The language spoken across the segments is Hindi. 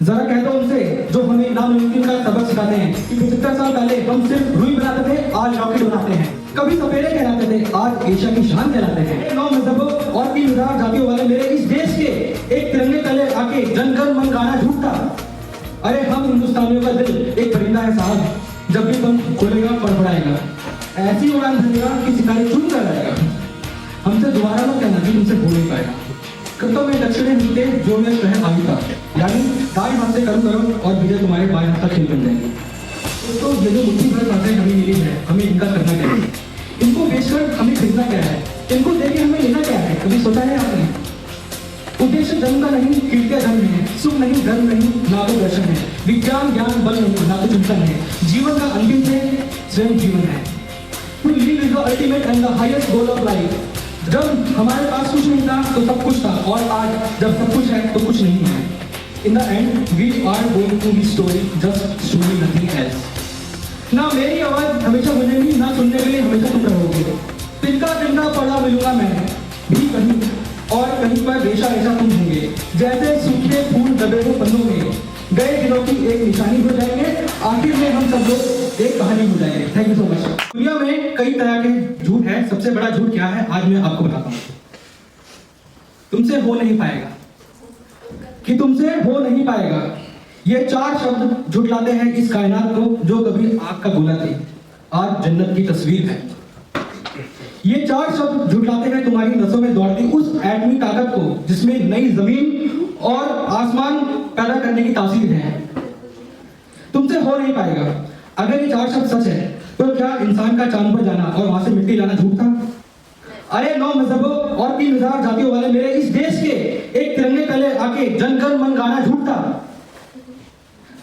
जरा कह दो उनसे जो हमें नामुमकिन का सबक सिखाते हैं कि 75 साल पहले हम सिर्फ रुई बनाते थे, आज रॉकेट बनाते हैं। कभी सपेरे कहलाते थे, आज एशिया की शान कहलाते हैं। 9 मजहबों और 3000 जातियों वाले मेरे इस देश के एक तिरंगे तले आके जन गण मन गाना झूठता। अरे हम हिंदुस्तानियों का दिल एक परिंदा है साहब, जब भी पंख खोलेगा फड़फड़ाएगा, ऐसी उड़ान भरेगा कि सितारे चूम कर आएगा। हमसे दोबारा मत कहना कि तुमसे हो नहीं पाएगा। कृतों में दक्षिणे हिलते जो मैं कह आगे था, यानी दाएं हाथ से कर्म करो और विजय तुम्हारे बाएं हाथ तक खेल बन जाएंगे। दोस्तों ये जो मुट्ठी भर बातें हमें मिली है, हमें इनका करना क्या है? इनको बेचकर हमें खरीदना क्या है? इनको देके हमें लेना क्या है? कभी सोचा है आपने? उद्देश्य जन्म का नहीं, कीर्तियां धन है, सुख नहीं धर्म नहीं, ना तो दर्शन है, विज्ञान ज्ञान बल नहीं, ना तो चिंतन है, जीवन का अंतिम से स्वयं जीवन है। To live is the ultimate and the highest goal of life. जब हमारे पास कुछ नहीं था तो सब कुछ था, और आज जब सब कुछ है तो कुछ नहीं है। In the end, we are going to be story, just story, nothing else. ना मेरी आवाज हमेशा बजेगी, ना सुनने के लिए हमेशा तुम रहोगे। तिनका तिनका पड़ा मिलूंगा मैं भी कहीं, और कहीं पर रेशा रेशा तुम होंगे। जैसे सूखे फूल दबे हुए पन्नों में, गए दिनों की एक निशानी हो जाएंगे, आखिर में हम सब लोग एक कहानी हो जाएंगे। Thank you so much. दुनिया में कई तरह के झूठ है, सबसे बड़ा झूठ क्या है आज मैं आपको बताता हूँ। तुमसे हो नहीं पाएगा, कि तुमसे हो नहीं पाएगा, ये 4 शब्द झुठलाते हैं इस कायनात को जो कभी आग का गोला थी, आज जन्नत की तस्वीर है। ये 4 शब्द झुठलाते हैं तुम्हारी नसों में दौड़ती उस एटमी ताकत को जिसमें नई जमीन और आसमान पैदा करने की तासीर है। तुमसे हो नहीं पाएगा। अगर ये 4 शब्द सच है तो क्या इंसान का चांद पर जाना और वहां से मिट्टी लाना झूठ था? अरे 9 मजहबों और 3000 जातियों वाले मेरे इस देश के एक तिरंगे तले आके जन गण मन गाना झूठ था।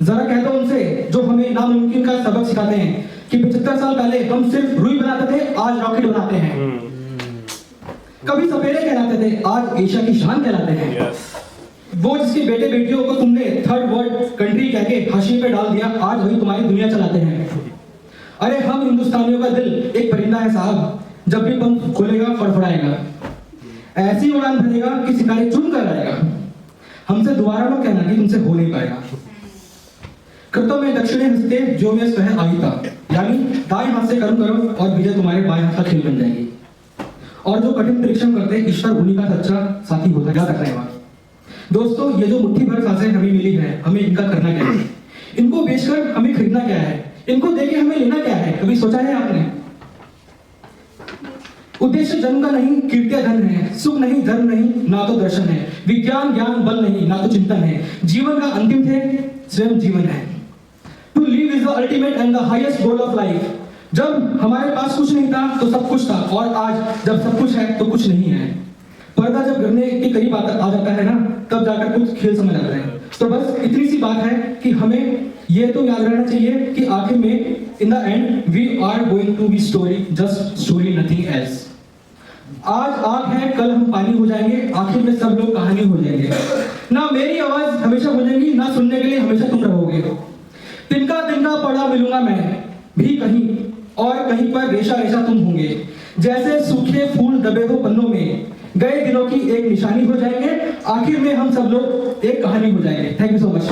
जरा कह दो उनसे जो हमें नामुमकिन का सबक सिखाते हैं कि 75 साल पहले हम सिर्फ रुई बनाते थे, आज रॉकेट बनाते हैं। कभी सपेरे कहलाते थे, आज एशिया की शान कहलाते हैं। वो जिसके बेटे बेटियों को तुमने थर्ड वर्ल्ड कंट्री कह के हाशिए पे डाल दिया, आज वही तुम्हारी दुनिया चलाते हैं। अरे हम हिंदुस्तानियों का दिल एक परिंदा है साहब, जब भी पंख खोलेगा फड़फड़ाएगा, ऐसी उड़ान भरेगा कि सितारे चूम कर आएगा। हमसे दोबारा मत कहना कि तुमसे हो नहीं पाएगा। कृतों में दक्षिणे हंसते जो मैं स्वयं आगे था, यानी दाएं हाथ से कर्म करो और विजय तुम्हारे बाएं हाथ तक खेल बन जाएगी। और जो कठिन परिश्रम करते ईश्वर उन्हीं का सच्चा साथी होता है। याद रखना है। दोस्तों ये जो मुट्ठी भर सांसें हमें मिली है, हमें इनका करना क्या है? इनको बेचकर हमें खरीदना क्या है? इनको देके हमें लेना क्या है? कभी सोचा है आपने? उद्देश्य जन्म का नहीं, कीर्तियां धन है, सुख नहीं धर्म नहीं, ना तो दर्शन है, विज्ञान ज्ञान बल नहीं, ना तो चिंतन है, जीवन का अंतिम थे स्वयं जीवन है। To live is the ultimate and the highest goal of life. जब हमारे पास कुछ नहीं था तो सब कुछ था, और आज जब सब कुछ है तो कुछ नहीं है। पर्दा जब गिरने के करीब आ जाता है ना, तब जाकर कुछ खेल समझ आता है। तो बस इतनी सी बात है कि हमें ये तो याद रहना चाहिए कि आखिर में in the end we are going to be story, just story, nothing else. आज आग है, कल हम पानी हो जाएंगे, आखिर में सब लोग कहानी हो जाएंगे। ना मेरी आवाज हमेशा बजेगी, ना सुनने के लिए हमेशा तुम रहोगे। तिनका तिनका पड़ा मिलूंगा मैं भी कहीं, और कहीं पर रेशा रेशा तुम होंगे। जैसे सूखे फूल दबे हुए पन्नों में, गए दिनों की एक निशानी हो जाएंगे, आखिर में हम सब लोग एक कहानी हो जाएंगे। Thank you so much.